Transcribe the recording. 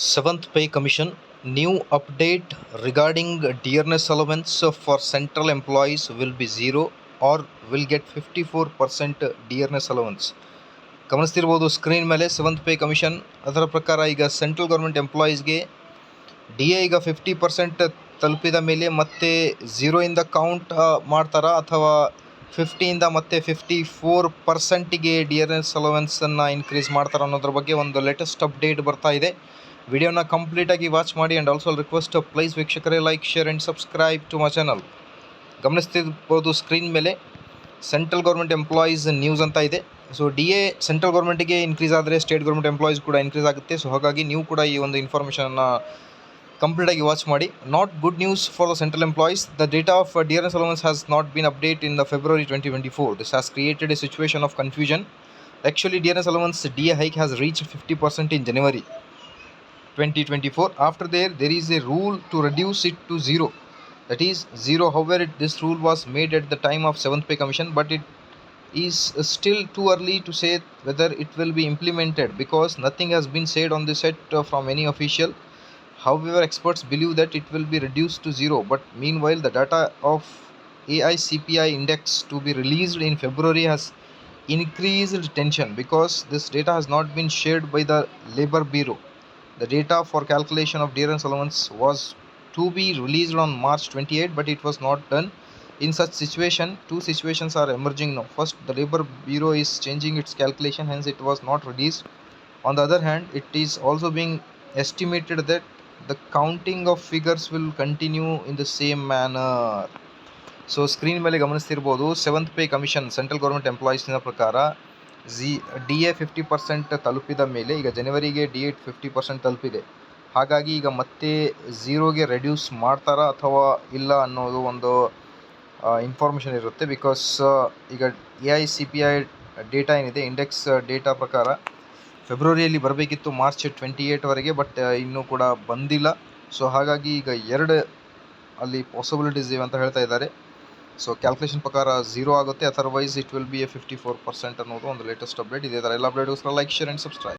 Seventh Pay Commission new update regarding dearness allowance for central employees will be zero or will get 54% dearness allowance. ಗಮನಿಸ್ತಿರ್ಬೋದು screen ಮೇಲೆ seventh pay commission ಅದರ ಪ್ರಕಾರ ಈಗ central government ಎಂಪ್ಲಾಯೀಸ್ಗೆ D A ಈಗ 50% ತಲುಪಿದ ಮೇಲೆ ಮತ್ತೆ ಝೀರೋಯಿಂದ count ಮಾಡ್ತಾರಾ ಅಥವಾ 50ಇಂದ ಮತ್ತೆ 54%ಗೆ ಡಿಯರ್ನೆಸ್ ಅಲವೆನ್ಸನ್ನು ಇನ್ಕ್ರೀಸ್ ಮಾಡ್ತಾರಾ ಅನ್ನೋದ್ರ ಬಗ್ಗೆ ಒಂದು ಲೇಟೆಸ್ಟ್ ಅಪ್ಡೇಟ್ ಬರ್ತಾ ಇದೆ. ವಿಡಿಯೋನ ಕಂಪ್ಲೀಟಾಗಿ ವಾಚ್ ಮಾಡಿ ಆ್ಯಂಡ್ ಆಲ್ಸೋ ರಿಕ್ವೆಸ್ಟ್ ಪ್ಲೀಸ್ ವೀಕ್ಷಕರೇ like share and subscribe to my channel. ಗಮನಿಸ್ತಿರ್ಬೋದು ಸ್ಕ್ರೀನ್ ಮೇಲೆ ಸೆಂಟ್ರಲ್ ಗೌರ್ಮೆಂಟ್ ಎಂಪ್ಲಾಯೀಸ್ ನ್ಯೂಸ್ ಅಂತ ಇದೆ. ಸೊ ಡಿ ಎ ಸೆಂಟ್ರಲ್ ಗೌರ್ಮೆಂಟಿಗೆ ಇನ್ಕ್ರೀಸ್ ಆದರೆ ಸ್ಟೇಟ್ ಗೌರ್ಮೆಂಟ್ ಎಂಪ್ಲಾಯೀಸ್ ಕೂಡ ಇನ್ಕ್ರೀಸ್ ಆಗುತ್ತೆ. ಸೊ ಹಾಗಾಗಿ ನೀವು ಕೂಡ ಈ ಒಂದು ಇನ್ಫಾರ್ಮೇಷನ್ನ ಕಂಪ್ಲೀಟಾಗಿ ವಾಚ್ ಮಾಡಿ. Not good news for the central employees. The data of dearness allowance has not been updated in the February 2024. This has created a situation of confusion. Actually, dearness allowance DA hike has reached 50% in January 2024. After there is a rule to reduce it to zero. That is zero. However, this rule was made at the time of 7th Pay Commission, but it is still too early to say whether it will be implemented because nothing has been said on this set from any official. However, experts believe that it will be reduced to zero. But meanwhile, the data of AICPI index to be released in February has increased tension because this data has not been shared by the Labour Bureau. The data for calculation of dearness allowance was to be released on March 28, but it was not done. In such situation, two situations are emerging now. First, the Labour Bureau is changing its calculation, hence it was not released. On the other hand, it is also being estimated that the counting of figures will continue in the same manner. So screen ಮೇಲೆ ಗಮನಿಸ್ತಿರ್ಬೋದು seventh pay commission central government ಎಂಪ್ಲಾಯೀಸ್ನ ಪ್ರಕಾರ D A 50% ತಲುಪಿದ ಮೇಲೆ ಈಗ ಜನವರಿಗೆ D A 50% ತಲುಪಿದೆ. ಹಾಗಾಗಿ ಈಗ ಮತ್ತೆ ಝೀರೋಗೆ ರೆಡ್ಯೂಸ್ ಮಾಡ್ತಾರಾ ಅಥವಾ ಇಲ್ಲ ಅನ್ನೋದು ಒಂದು ಇನ್ಫಾರ್ಮೇಷನ್ ಇರುತ್ತೆ. ಬಿಕಾಸ್ ಈಗ AICPI ಡೇಟಾ ಏನಿದೆ ಇಂಡೆಕ್ಸ್ ಡೇಟಾ ಪ್ರಕಾರ ಫೆಬ್ರವರಿಯಲ್ಲಿ ಬರಬೇಕಿತ್ತು ಮಾರ್ಚ್ 28ವರೆಗೆ, ಬಟ್ ಇನ್ನೂ ಕೂಡ ಬಂದಿಲ್ಲ. ಸೊ ಹಾಗಾಗಿ ಈಗ ಎರಡು ಅಲ್ಲಿ ಪಾಸಿಬಿಲಿಟೀಸ್ ಇವೆ ಅಂತ ಹೇಳ್ತಾ ಇದ್ದಾರೆ. ಸೊ ಕ್ಯಾಲ್ಕುಲೇಷನ್ ಪ್ರಕಾರ ಝೀರೋ ಆಗುತ್ತೆ, otherwise it will be A 54% ಅನ್ನೋದು ಒಂದು ಲೇಟೆಸ್ಟ್ ಅಪ್ಡೇಟ್ ಇದೆ. ಇದರ ಎಲ್ಲ ಅಪ್ಡೇಟ್ಗೋಸ್ಕರ ಲೈಕ್ ಶೇರ್ ಆ್ಯಂಡ್ ಸಬ್ಸ್ಕ್ರೈಬ್.